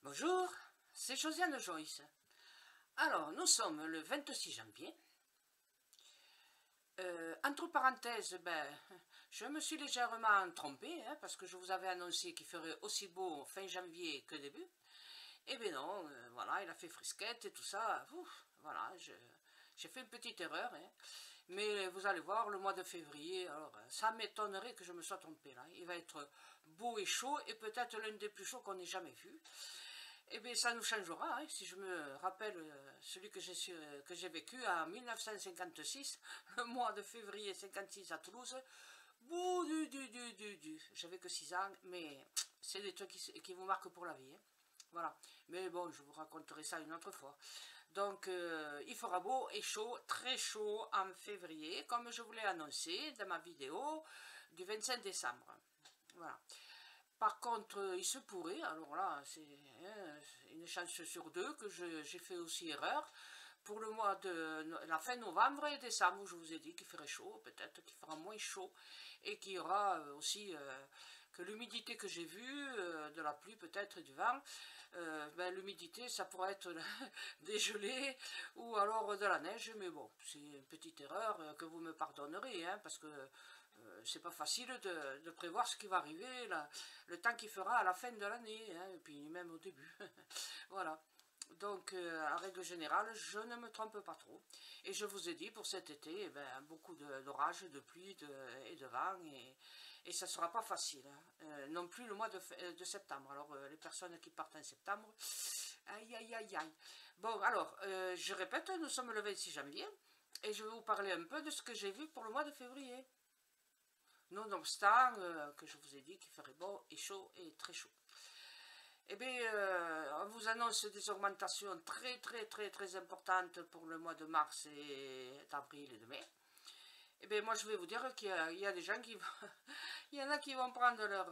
Bonjour, c'est Josiane Joyce. Alors, nous sommes le 26 janvier. Entre parenthèses, je me suis légèrement trompée, parce que je vous avais annoncé qu'il ferait aussi beau fin janvier que début. Eh bien non, voilà, il a fait frisquette et tout ça. Ouf, voilà, j'ai fait une petite erreur. Mais vous allez voir, le mois de février, alors ça m'étonnerait que je me sois trompée là. Il va être beau et chaud et peut-être l'un des plus chauds qu'on ait jamais vu. Eh bien, ça nous changera, si je me rappelle celui que j'ai vécu en 1956, le mois de février 56 à Toulouse. Bouh, j'avais que 6 ans, mais c'est des trucs qui vous marquent pour la vie. Voilà, mais bon, je vous raconterai ça une autre fois. Donc, il fera beau et chaud, très chaud en février, comme je vous l'ai annoncé dans ma vidéo du 25 décembre. Voilà. Par contre, il se pourrait, alors là, c'est une chance sur deux que j'ai fait aussi erreur. Pour le mois de la fin novembre et décembre, où je vous ai dit qu'il ferait chaud, peut-être qu'il fera moins chaud, et qu'il y aura aussi que l'humidité que j'ai vue, de la pluie peut-être et du vent, l'humidité ça pourrait être des gelées ou alors de la neige, mais bon, c'est une petite erreur que vous me pardonnerez, parce que c'est pas facile de prévoir ce qui va arriver, le temps qu'il fera à la fin de l'année, et puis même au début. Voilà. Donc, en règle générale, je ne me trompe pas trop. Et je vous ai dit, pour cet été, beaucoup d'orages, de pluie et de vent, et ça ne sera pas facile. Non plus le mois de septembre. Alors, les personnes qui partent en septembre, aïe, aïe, aïe, aïe. Bon, alors, je répète, nous sommes le 26 janvier, et je vais vous parler un peu de ce que j'ai vu pour le mois de février. Nonobstant que je vous ai dit qu'il ferait beau et chaud et très chaud. Eh bien, on vous annonce des augmentations très importantes pour le mois de mars et d'avril et de mai. Eh bien, moi, je vais vous dire qu'il y a des gens qui vont... il y en a qui vont prendre leur...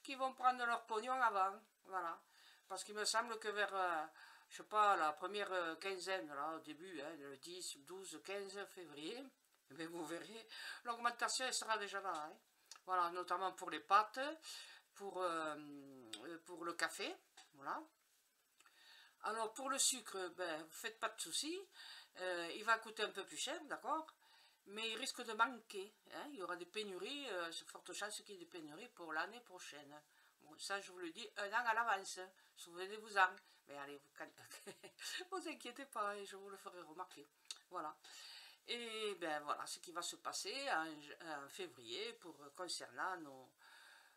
qui vont prendre leur pognon avant. Voilà. Parce qu'il me semble que vers... je sais pas, la première quinzaine, là, au début, le 10, 12, 15 février, eh bien, vous verrez, l'augmentation sera déjà là. Voilà, notamment pour les pâtes, pour le café, voilà. Alors pour le sucre, vous faites pas de soucis, il va coûter un peu plus cher, d'accord, mais il risque de manquer, il y aura des pénuries, c'est forte chance qu'il y ait des pénuries pour l'année prochaine. Bon, ça je vous le dis un an à l'avance, souvenez-vous-en, mais allez, vous inquiétez pas, et je vous le ferai remarquer, voilà. Et voilà ce qui va se passer en février concernant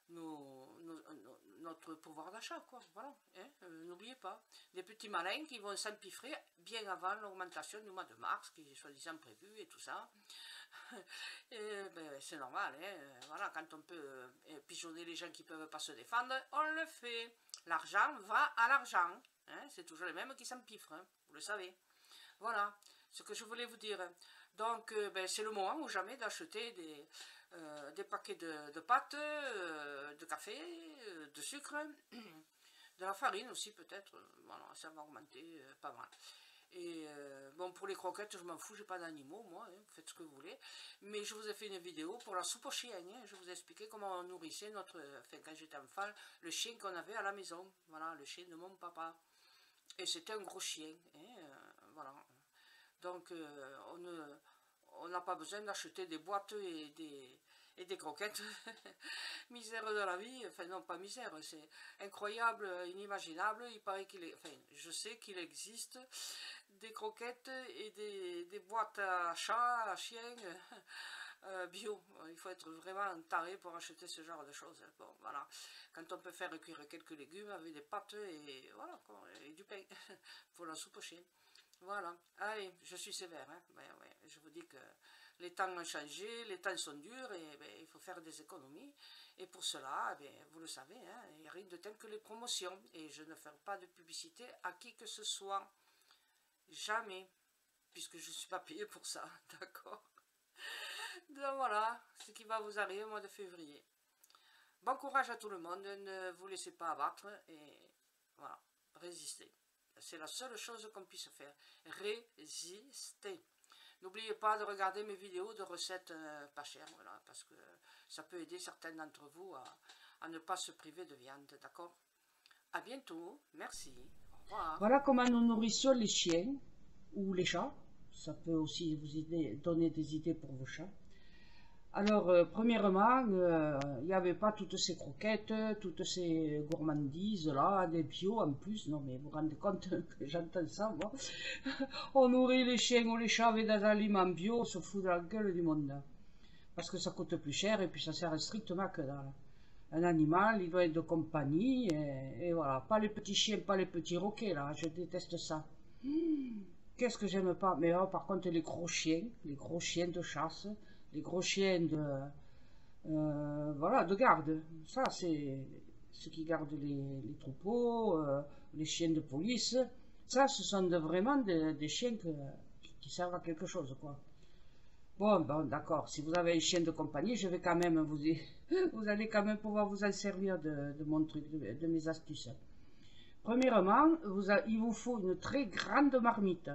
notre pouvoir d'achat, quoi, voilà, n'oubliez pas, des petits malins qui vont s'empiffrer bien avant l'augmentation du mois de mars, qui est soi-disant prévue et tout ça, et c'est normal, voilà, quand on peut pigeonner les gens qui ne peuvent pas se défendre, on le fait, l'argent va à l'argent, c'est toujours les mêmes qui s'empiffrent, vous le savez. Voilà ce que je voulais vous dire. Donc, c'est le moment ou jamais d'acheter des paquets de pâtes, de café, de sucre, de la farine aussi peut-être. Voilà, ça va augmenter pas mal. Et bon, pour les croquettes, je m'en fous, j'ai pas d'animaux, moi, faites ce que vous voulez. Mais je vous ai fait une vidéo pour la soupe aux chiens, je vous ai expliqué comment on nourrissait quand j'étais enfant, le chien qu'on avait à la maison. Voilà, le chien de mon papa. Et c'était un gros chien, voilà. Donc, on n'a pas besoin d'acheter des boîtes et des croquettes. Misère de la vie, enfin non, pas misère, c'est incroyable, inimaginable. Il paraît je sais qu'il existe des croquettes et des boîtes à chats, à chiens, bio. Il faut être vraiment taré pour acheter ce genre de choses. Bon, voilà. Quand on peut faire cuire quelques légumes avec des pâtes et voilà, et du pain pour la soupe aux chiens. Voilà. Allez, je suis sévère. Je vous dis que les temps ont changé, les temps sont durs et il faut faire des économies. Et pour cela, vous le savez, il n'y a rien de tel que les promotions. Et je ne ferai pas de publicité à qui que ce soit. Jamais. Puisque je ne suis pas payée pour ça. D'accord? Donc voilà, ce qui va vous arriver au mois de février. Bon courage à tout le monde, ne vous laissez pas abattre et voilà, résistez. C'est la seule chose qu'on puisse faire, résister. N'oubliez pas de regarder mes vidéos de recettes pas chères, voilà, parce que ça peut aider certains d'entre vous à ne pas se priver de viande, d'accord? À bientôt. bientôt. Merci. Au revoir. Voilà comment nous nourrissons les chiens ou les chats. Ça peut aussi vous donner des idées pour vos chats. Alors, premièrement, il n'y avait pas toutes ces croquettes, toutes ces gourmandises là, des bio en plus. Non, mais vous vous rendez compte que j'entends ça, moi. On nourrit les chiens ou les chats avec des aliments bio, on se fout de la gueule du monde. Parce que ça coûte plus cher et puis ça sert strictement que dalle. Un animal, il doit être de compagnie, et voilà. Pas les petits chiens, pas les petits roquets, là, je déteste ça. Qu'est-ce que j'aime pas? Mais oh, par contre, les gros chiens de chasse, les gros chiens voilà, de garde. Ça, c'est ceux qui gardent les troupeaux, les chiens de police. Ça, ce sont vraiment des chiens qui servent à quelque chose, quoi. Bon, d'accord, si vous avez un chien de compagnie, je vais quand même vous allez quand même pouvoir vous en servir de mon truc, de mes astuces. Premièrement, il vous faut une très grande marmite.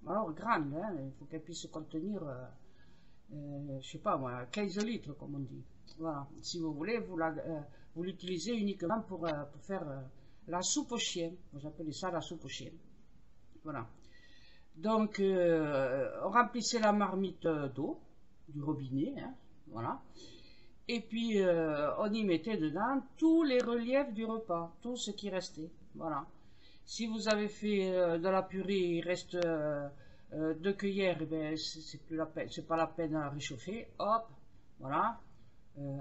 Alors, grande, hein, il faut qu'elle puisse contenir, je sais pas moi, 15 litres, comme on dit. Voilà, si vous voulez, vous l'utilisez uniquement pour faire la soupe aux chiens. Vous appelez ça la soupe aux chiens. Voilà. Donc, remplissez la marmite d'eau, du robinet, hein, voilà. Et puis, on y mettait dedans tous les reliefs du repas, tout ce qui restait, voilà. Si vous avez fait de la purée, il reste 2 cuillères, eh ben, c'est pas la peine à réchauffer, hop, voilà.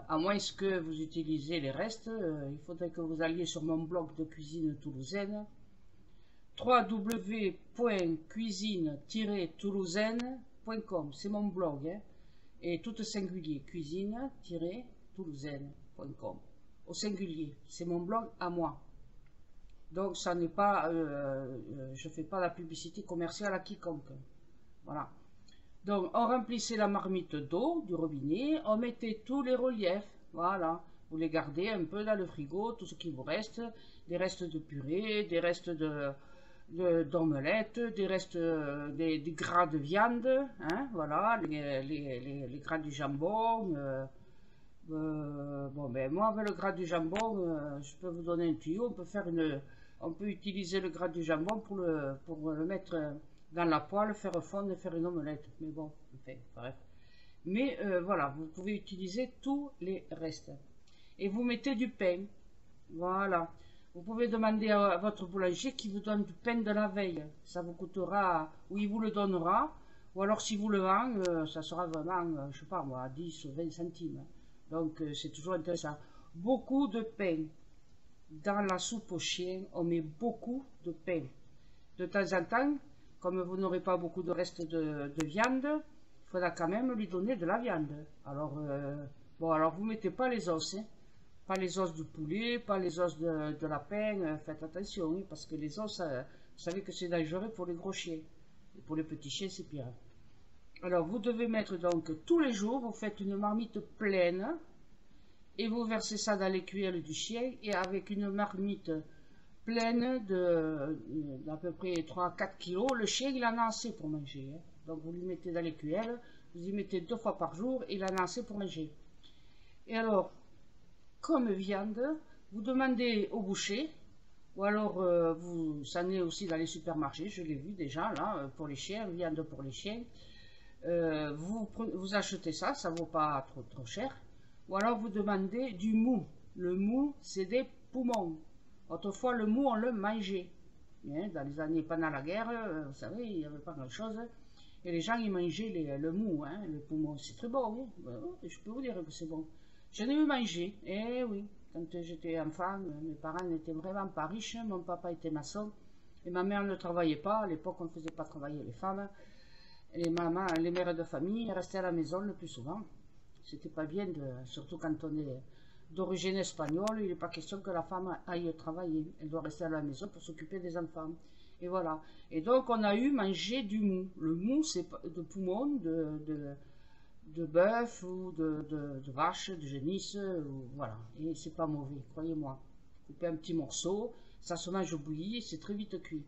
À moins que vous utilisez les restes, il faudrait que vous alliez sur mon blog de cuisine toulousaine, www.cuisine-toulousaine.com, c'est mon blog, hein, et tout singulier, cuisine-toulousaine.com, au singulier, c'est mon blog à moi. Donc ça n'est pas, je fais pas la publicité commerciale à quiconque, voilà. Donc on remplissait la marmite d'eau du robinet, on mettait tous les reliefs, voilà. Vous les gardez un peu dans le frigo, tout ce qui vous reste, des restes de purée, des restes d'omelette, des restes des gras de viande, hein, voilà, les gras du jambon. Bon, ben moi avec le gras du jambon, je peux vous donner un tuyau. On peut utiliser le gras du jambon pour le mettre dans la poêle, faire fondre et faire une omelette. Mais bon, enfin, bref. Mais voilà, vous pouvez utiliser tous les restes. Et vous mettez du pain, voilà. Vous pouvez demander à votre boulanger qui vous donne du pain de la veille. Ça vous coûtera, ou il vous le donnera, ou alors si vous le vendez, ça sera vraiment, je sais pas moi, 10 ou 20 centimes. Donc c'est toujours intéressant. Beaucoup de pain. Dans la soupe aux chiens, on met beaucoup de pain. De temps en temps, comme vous n'aurez pas beaucoup de restes de viande, il faudra quand même lui donner de la viande. Alors, bon, alors vous ne mettez pas les os, hein. Pas les os du poulet, pas les os de lapin, faites attention, hein, parce que les os, vous savez que c'est dangereux pour les gros chiens. Et pour les petits chiens, c'est pire. Alors, vous devez mettre donc tous les jours, vous faites une marmite pleine, et vous versez ça dans les cuillères du chien, et avec une marmite pleine d'à peu près 3-4 kilos, le chien, il en a assez pour manger. Hein. Donc, vous lui mettez dans les cuillères, vous y mettez 2 fois par jour, et il en a assez pour manger. Et alors, comme viande, vous demandez au boucher, ou alors ça en est aussi dans les supermarchés, je l'ai vu déjà là, pour les chiens, viande pour les chiens. Vous achetez ça, ça vaut pas trop cher. Ou alors vous demandez du mou. Le mou, c'est des poumons. Autrefois, le mou, on le mangeait. Hein, dans les années pendant la guerre, vous savez, il n'y avait pas grand-chose. Et les gens, ils mangeaient le mou, hein, le poumon. C'est très bon, hein. Je peux vous dire que c'est bon. J'en ai eu mangé, eh oui, quand j'étais enfant, mes parents n'étaient vraiment pas riches, mon papa était maçon, et ma mère ne travaillait pas, à l'époque on ne faisait pas travailler les femmes, et les mères de famille restaient à la maison le plus souvent. C'était pas bien, surtout quand on est d'origine espagnole, il n'est pas question que la femme aille travailler, elle doit rester à la maison pour s'occuper des enfants. Et voilà, et donc on a eu mangé du mou. Le mou, c'est de poumon, de bœuf ou de vache, de génisse, voilà. Et c'est pas mauvais, croyez-moi. Coupez un petit morceau, ça se mange bouilli, c'est très vite cuit.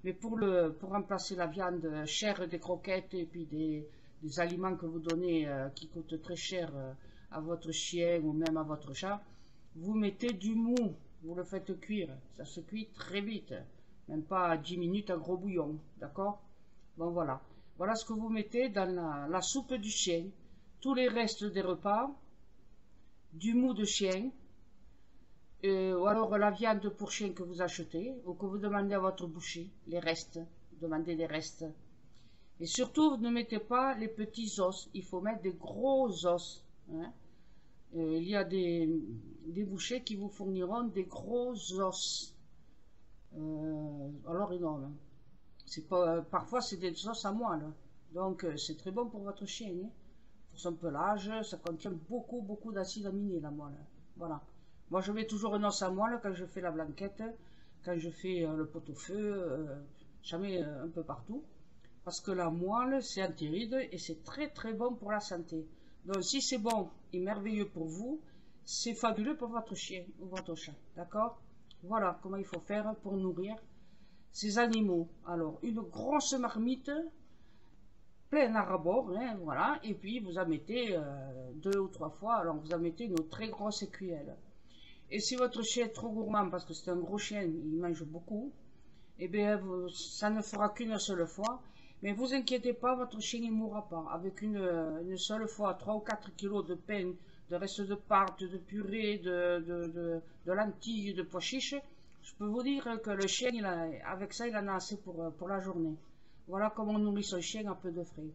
Mais pour remplacer la viande chère des croquettes et puis des aliments que vous donnez qui coûtent très cher à votre chien ou même à votre chat, vous mettez du mou. vous le faites cuire. Ça se cuit très vite, même pas 10 minutes à gros bouillon, d'accord? Bon, voilà. Voilà ce que vous mettez dans la soupe du chien. Tous les restes des repas, du mou de chien, ou alors la viande pour chien que vous achetez, ou que vous demandez à votre boucher, les restes, demandez des restes. Et surtout, ne mettez pas les petits os, il faut mettre des gros os. Hein. Il y a des bouchers qui vous fourniront des gros os. Alors énorme. Parfois, c'est des os à moelle. Donc, c'est très bon pour votre chien. Hein. Pour son pelage, ça contient beaucoup, beaucoup d'acides aminés, la moelle. Voilà. Moi, je mets toujours un os à moelle quand je fais la blanquette, quand je fais le pot-au-feu, j'en mets un peu partout. Parce que la moelle, c'est antiride et c'est très très bon pour la santé. Donc si c'est bon et merveilleux pour vous, c'est fabuleux pour votre chien ou votre chat. D'accord? Voilà comment il faut faire pour nourrir ces animaux. Alors, une grosse marmite pleine à ras-bord, hein, voilà. Et puis vous en mettez 2 ou 3 fois. Alors vous en mettez une très grosse cuillère. Et si votre chien est trop gourmand, parce que c'est un gros chien, il mange beaucoup, eh bien ça ne fera qu'une seule fois. Mais vous inquiétez pas, votre chien ne mourra pas. Avec une seule fois, 3 ou 4 kilos de pain, de restes de pâte, de purée, de lentilles, de pois chiches, je peux vous dire que le chien, avec ça, il en a assez pour la journée. Voilà comment on nourrit son chien à peu de frais.